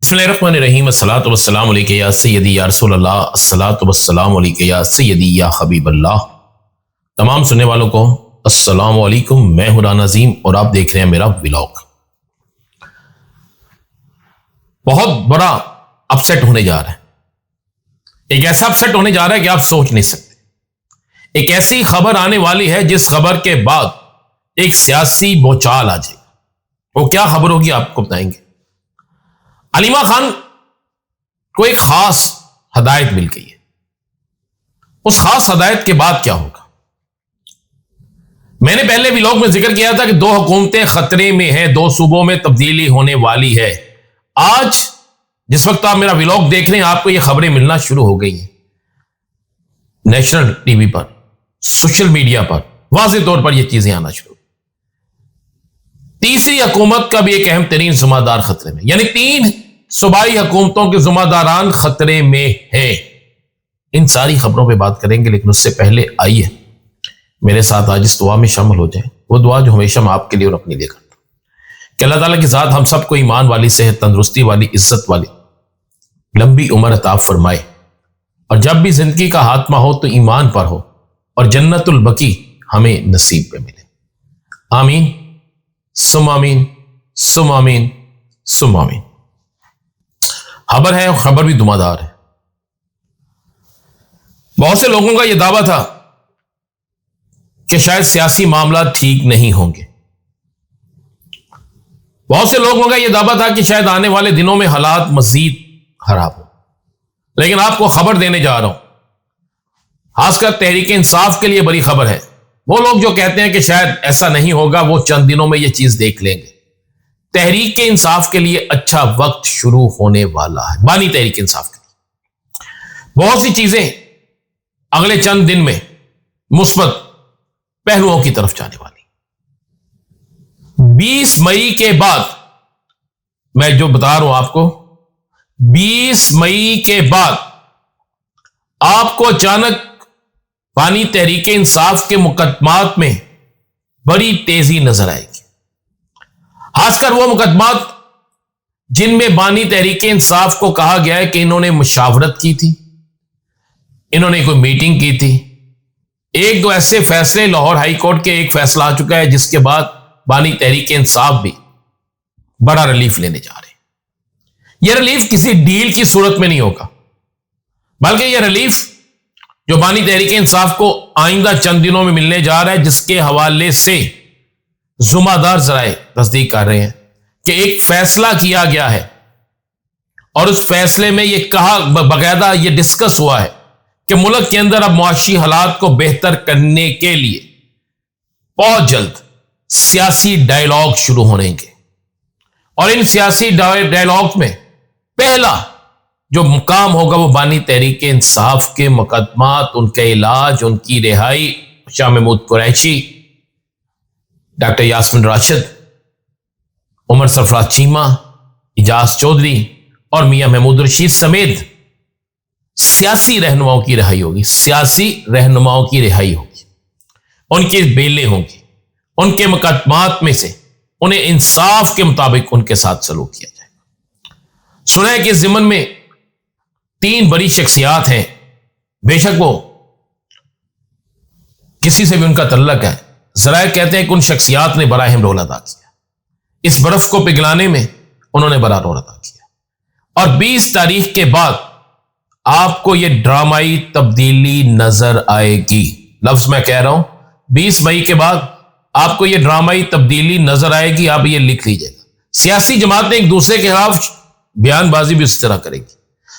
بسم اللہ الرحمن الرحیم، الصلاۃ والسلام علیک یا سیدی یا رسول اللہ، الصلاۃ والسلام علیک یا سیدی یا حبیب اللہ۔ تمام سننے والوں کو السلام علیکم، میں ہوں رانا عظیم اور آپ دیکھ رہے ہیں میرا ولاگ۔ بہت بڑا اپ سیٹ ہونے جا رہا ہے، ایک ایسا اپ سیٹ ہونے جا رہا ہے کہ آپ سوچ نہیں سکتے۔ ایک ایسی خبر آنے والی ہے جس خبر کے بعد ایک سیاسی بوچال آ جائے گا۔ وہ کیا خبر ہوگی آپ کو بتائیں گے۔ علیمہ خان کو ایک خاص ہدایت مل گئی ہے، اس خاص ہدایت کے بعد کیا ہوگا؟ میں نے پہلے ولاگ میں ذکر کیا تھا کہ دو حکومتیں خطرے میں ہیں، دو صوبوں میں تبدیلی ہونے والی ہے۔ آج جس وقت آپ میرا ولاگ دیکھ رہے ہیں آپ کو یہ خبریں ملنا شروع ہو گئی ہیں، نیشنل ٹی وی پر، سوشل میڈیا پر واضح طور پر یہ چیزیں آنا شروع۔ تیسری حکومت کا بھی ایک اہم ترین ذمہ دار خطرے میں، یعنی 3 صوبائی حکومتوں کے ذمہ داران خطرے میں ہیں۔ ان ساری خبروں پہ بات کریں گے، لیکن اس سے پہلے آئیے میرے ساتھ آج اس دعا میں شامل ہو جائیں، وہ دعا جو ہمیشہ میں آپ کے لیے اور اپنے لیے کرتا ہوں کہ اللہ تعالیٰ کی ذات ہم سب کو ایمان والی، صحت، تندرستی والی، عزت والی لمبی عمر عطا فرمائے، اور جب بھی زندگی کا خاتمہ ہو تو ایمان پر ہو، اور جنت البقیع ہمیں نصیب پہ ملے۔ آمین ثم آمین ثم آمین ثم آمین۔ خبر ہے اور خبر بھی دمادار ہے۔ بہت سے لوگوں کا یہ دعویٰ تھا کہ شاید سیاسی معاملات ٹھیک نہیں ہوں گے، بہت سے لوگوں کا یہ دعویٰ تھا کہ شاید آنے والے دنوں میں حالات مزید خراب ہوں، لیکن آپ کو خبر دینے جا رہا ہوں، خاص کر تحریک انصاف کے لیے بڑی خبر ہے۔ وہ لوگ جو کہتے ہیں کہ شاید ایسا نہیں ہوگا، وہ چند دنوں میں یہ چیز دیکھ لیں گے۔ تحریک انصاف کے لیے اچھا وقت شروع ہونے والا ہے، بانی تحریک انصاف کے لیے بہت سی چیزیں اگلے چند دن میں مثبت پہلوؤں کی طرف جانے والی۔ 20 مئی کے بعد، میں جو بتا رہا ہوں آپ کو، 20 مئی کے بعد آپ کو اچانک بانی تحریک انصاف کے مقدمات میں بڑی تیزی نظر آئے گی، خاص کر وہ مقدمات جن میں بانی تحریک انصاف کو کہا گیا ہے کہ انہوں نے مشاورت کی تھی، انہوں نے کوئی میٹنگ کی تھی۔ ایک دو ایسے فیصلے، لاہور ہائی کورٹ کے ایک فیصلہ آ چکا ہے جس کے بعد بانی تحریک انصاف بھی بڑا ریلیف لینے جا رہے ہیں۔ یہ ریلیف کسی ڈیل کی صورت میں نہیں ہوگا، بلکہ یہ ریلیف جو بانی تحریک انصاف کو آئندہ چند دنوں میں ملنے جا رہا ہے، جس کے حوالے سے ذمہ دار ذرائع تصدیق کر رہے ہیں کہ ایک فیصلہ کیا گیا ہے، اور اس فیصلے میں یہ کہا، باقاعدہ یہ ڈسکس ہوا ہے کہ ملک کے اندر اب معاشی حالات کو بہتر کرنے کے لیے بہت جلد سیاسی ڈائیلاگ شروع ہونے گے، اور ان سیاسی ڈائیلاگ میں پہلا جو مقام ہوگا وہ بانی تحریک انصاف کے مقدمات، ان کا علاج، ان کی رہائی۔ شاہ محمود قریشی، ڈاکٹر یاسمین راشد، عمر سرفراز چیمہ، اجاز چودھری اور میاں محمود رشید سمیت سیاسی رہنماؤں کی رہائی ہوگی، سیاسی رہنماؤں کی رہائی ہوگی، ان کی بیلیں ہوں گی، ان کے مقدمات میں سے انہیں انصاف کے مطابق ان کے ساتھ سلوک کیا جائے گا۔ سنا ہے کہ اس ضمن میں 3 بڑی شخصیات ہیں، بے شک وہ کسی سے بھی ان کا تعلق ہے، ذرائع کہتے ہیں کہ ان شخصیات نے بڑا اہم رول ادا کیا، اس برف کو پگھلانے میں انہوں نے بڑا رول ادا کیا، اور 20 تاریخ کے بعد آپ کو یہ ڈرامائی تبدیلی نظر آئے گی۔ لفظ میں کہہ رہا ہوں، 20 مئی کے بعد آپ کو یہ ڈرامائی تبدیلی نظر آئے گی، آپ یہ لکھ لیجئے گا۔ سیاسی جماعتیں ایک دوسرے کے خلاف بیان بازی بھی اسی طرح کریں گی،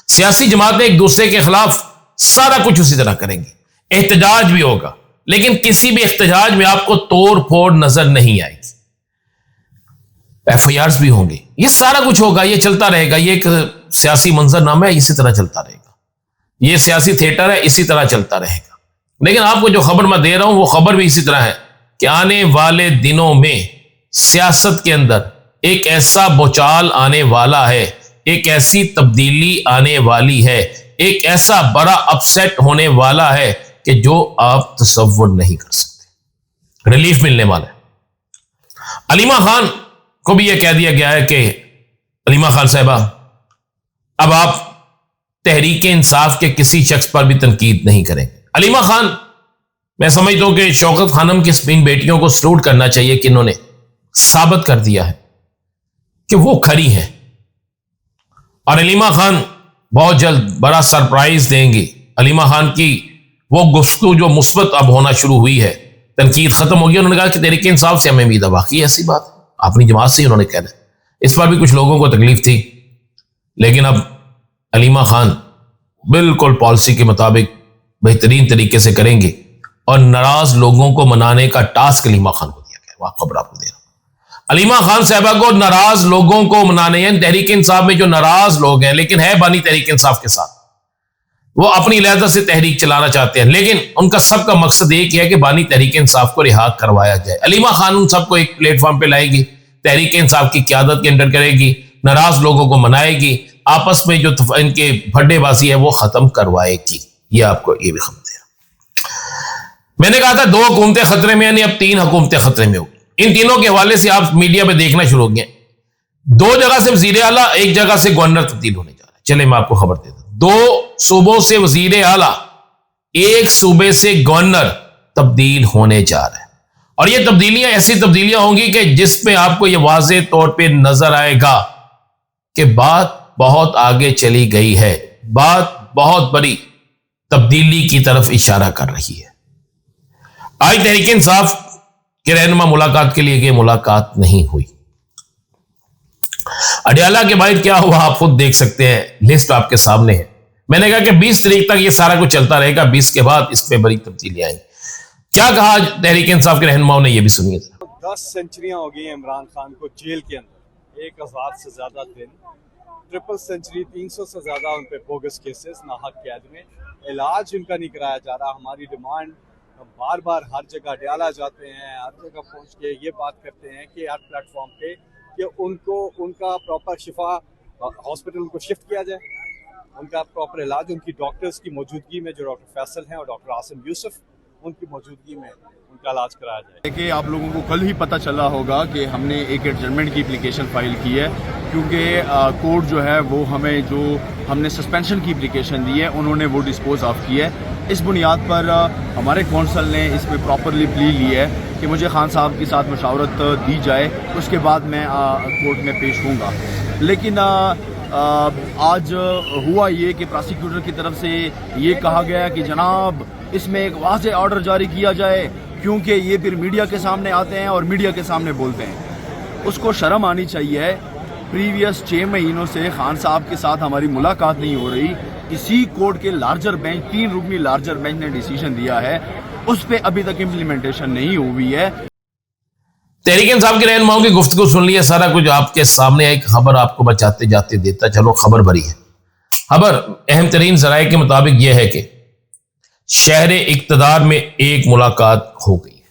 سیاسی جماعتیں ایک دوسرے کے خلاف سارا کچھ اسی طرح کریں گے، احتجاج بھی ہوگا، لیکن کسی بھی احتجاج میں آپ کو توڑ پھوڑ نظر نہیں آئے گی، FIRs بھی ہوں گے، یہ سارا کچھ ہوگا، یہ چلتا رہے گا، یہ ایک سیاسی منظر نامہ ہے، اسی طرح چلتا رہے گا، یہ سیاسی تھیٹر ہے، اسی طرح چلتا رہے گا۔ لیکن آپ کو جو خبر میں دے رہا ہوں وہ خبر بھی اسی طرح ہے کہ آنے والے دنوں میں سیاست کے اندر ایک ایسا بوچال آنے والا ہے، ایک ایسی تبدیلی آنے والی ہے، ایک ایسا بڑا اپ سیٹ ہونے والا ہے کہ جو آپ تصور نہیں کر سکتے۔ ریلیف ملنے والا ہے۔ علیمہ خان کو بھی یہ کہہ دیا گیا ہے کہ علیمہ خان صاحبہ اب آپ تحریک انصاف کے کسی شخص پر بھی تنقید نہیں کریں گے. علیمہ خان، میں سمجھتا ہوں کہ شوکت خانم کی ان بیٹیوں کو سلوٹ کرنا چاہیے کہ انہوں نے ثابت کر دیا ہے کہ وہ کھری ہیں. اور علیمہ خان بہت جلد بڑا سرپرائز دیں گی. علیمہ خان کی وہ گفتگو جو مثبت اب ہونا شروع ہوئی ہے، تنقید ختم ہو گئی. انہوں نے کہا کہ تحریک انصاف سے ہمیں امید ہے. واقعی ایسی بات اپنی جماعت سے ہی انہوں نے کہا ہے. اس پر بھی کچھ لوگوں کو تکلیف تھی، لیکن اب علیمہ خان بالکل پالیسی کے مطابق بہترین طریقے سے کریں گے اور ناراض لوگوں کو منانے کا ٹاسک علیمہ خان کو دیا گیا. خبر آپ کو دے رہا ہوں، علیمہ خان صاحبہ کو ناراض لوگوں کو منانے ہیں. تحریک انصاف میں جو ناراض لوگ ہیں لیکن ہے بانی تحریک انصاف کے ساتھ، وہ اپنی علیحدہ سے تحریک چلانا چاہتے ہیں، لیکن ان کا سب کا مقصد ایک ہی ہے کہ بانی تحریک انصاف کو رہا کروایا جائے. علیمہ خان ان سب کو ایک پلیٹ فارم پہ لائے گی، تحریک انصاف کی قیادت کے انڈر کرے گی، ناراض لوگوں کو منائے گی، آپس میں جو ان کے بھڈے بازی ہے وہ ختم کروائے گی. یہ آپ کو یہ بھی خبر دے رہا. میں نے کہا تھا 2 حکومتیں خطرے میں، یعنی اب 3 حکومتیں خطرے میں ہوگی. ان تینوں کے حوالے سے آپ میڈیا پہ دیکھنا شروع ہو گئے. 2 جگہ سے وزیر اعلیٰ، 1 جگہ سے گورنر تبدیل ہونے جا رہا ہے. چلے میں آپ کو خبر دے دوں، 2 صوبوں سے وزیر اعلیٰ، 1 صوبے سے گورنر تبدیل ہونے جا رہا ہے. اور یہ تبدیلیاں ایسی تبدیلیاں ہوں گی کہ جس میں آپ کو یہ واضح طور پہ نظر آئے گا کہ بات بہت آگے چلی گئی ہے، بات بہت بڑی تبدیلی کی طرف اشارہ کر رہی ہے. آج تحریک انصاف کے رہنما ملاقات کے لیے یہ ملاقات نہیں ہوئی. اڈیالہ کے باہر کیا ہوا آپ خود دیکھ سکتے ہیں، لسٹ آپ کے سامنے ہے. میں نے کہا کہ 20 تاریخ تک یہ سارا کچھ چلتا رہے گا، 20 کے بعد اس میں بڑی تبدیلی آئیں. کیا کہا آج تحریک انصاف کے رہنماؤں نے، یہ بھی سنیے. 10 سینچریاں ہو گئی ہیں عمران خان کو جیل کے اندر، 1000 سے زیادہ دن، 3 سینچری، 300 سے زیادہ ان پہ بوگس کیسز ناحق قید میں. علاج ان کا نہیں کرایا جا رہا. ہماری ڈیمانڈ بار بار ہر جگہ اڈیالہ جاتے ہیں، ہر جگہ پہنچ کے یہ بات کرتے ہیں کہ ہر پلیٹ فارم پہ کہ ان کا پراپر شفا ہاسپٹل کو شفٹ کیا جائے، ان کا پراپر علاج، ان کی ڈاکٹرز کی موجودگی میں، جو ڈاکٹر فیصل ہیں اور ڈاکٹر عاصم یوسف، ان کی موجودگی میں ان کا علاج کرایا جائے. کہ آپ لوگوں کو کل ہی پتہ چلا ہوگا کہ ہم نے ایک ایڈجرمنٹ کی اپلیکیشن فائل کی ہے، کیونکہ کورٹ جو ہے وہ ہمیں جو ہم نے سسپینشن کی اپلیکیشن دی ہے انہوں نے وہ ڈسپوز آف کی ہے. اس بنیاد پر ہمارے کونسل نے اس پہ پراپرلی پلی لی ہے کہ مجھے خان صاحب کے ساتھ مشاورت دی جائے، اس کے بعد میں کورٹ میں پیش ہوں گا. لیکن آج ہوا یہ کہ پراسیکیوٹر کی طرف سے یہ کہا گیا کہ جناب اس میں ایک واضح آرڈر جاری کیا جائے، کیونکہ یہ پھر میڈیا کے سامنے آتے ہیں اور میڈیا کے سامنے بولتے ہیں. اس کو شرم آنی چاہیے. پریویس 6 مہینوں سے خان صاحب کے ساتھ ہماری ملاقات نہیں ہو رہی. اسی کورٹ کے لارجر بینچ، 3 رکنی لارجر بینچ نے ڈیسیژن دیا ہے، اس پہ ابھی تک امپلیمنٹیشن نہیں ہوئی ہے. تحریک انصاف کے رہنماؤں کی گفتگو سن لی ہے، سارا کچھ آپ کے سامنے. ایک خبر آپ کو بچاتے جاتے دیتا چلو، خبر بری ہے. خبر اہم ترین ذرائع کے مطابق یہ ہے کہ شہر اقتدار میں ایک ملاقات ہو گئی ہے.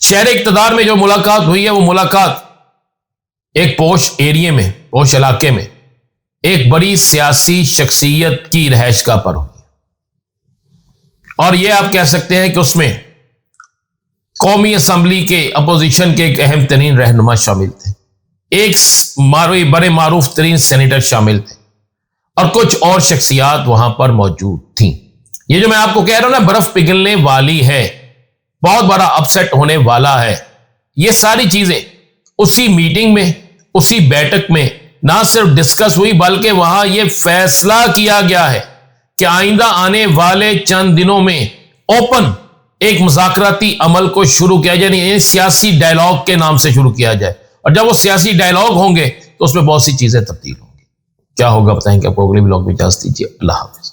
شہر اقتدار میں جو ملاقات ہوئی ہے وہ ملاقات ایک پوش ایریے میں، پوش علاقے میں ایک بڑی سیاسی شخصیت کی رہائش گاہ پر ہوئی. اور یہ آپ کہہ سکتے ہیں کہ اس میں قومی اسمبلی کے اپوزیشن کے ایک اہم ترین رہنما شامل تھے، ایک بڑے معروف ترین سینیٹر شامل تھے، اور کچھ اور شخصیات وہاں پر موجود تھیں. یہ جو میں آپ کو کہہ رہا ہوں نا، برف پگھلنے والی ہے، بہت بڑا اپسیٹ ہونے والا ہے. یہ ساری چیزیں اسی میٹنگ میں، اسی بیٹھک میں نہ صرف ڈسکس ہوئی، بلکہ وہاں یہ فیصلہ کیا گیا ہے کہ آئندہ آنے والے چند دنوں میں اوپن ایک مذاکراتی عمل کو شروع کیا جائے، یعنی سیاسی ڈائلاگ کے نام سے شروع کیا جائے. اور جب وہ سیاسی ڈائلاگ ہوں گے تو اس میں بہت سی چیزیں تبدیل ہوں گی. کیا ہوگا بتائیں گے آپ کو اگلے ولاگ میں. اجازت دیجیے. اللہ حافظ.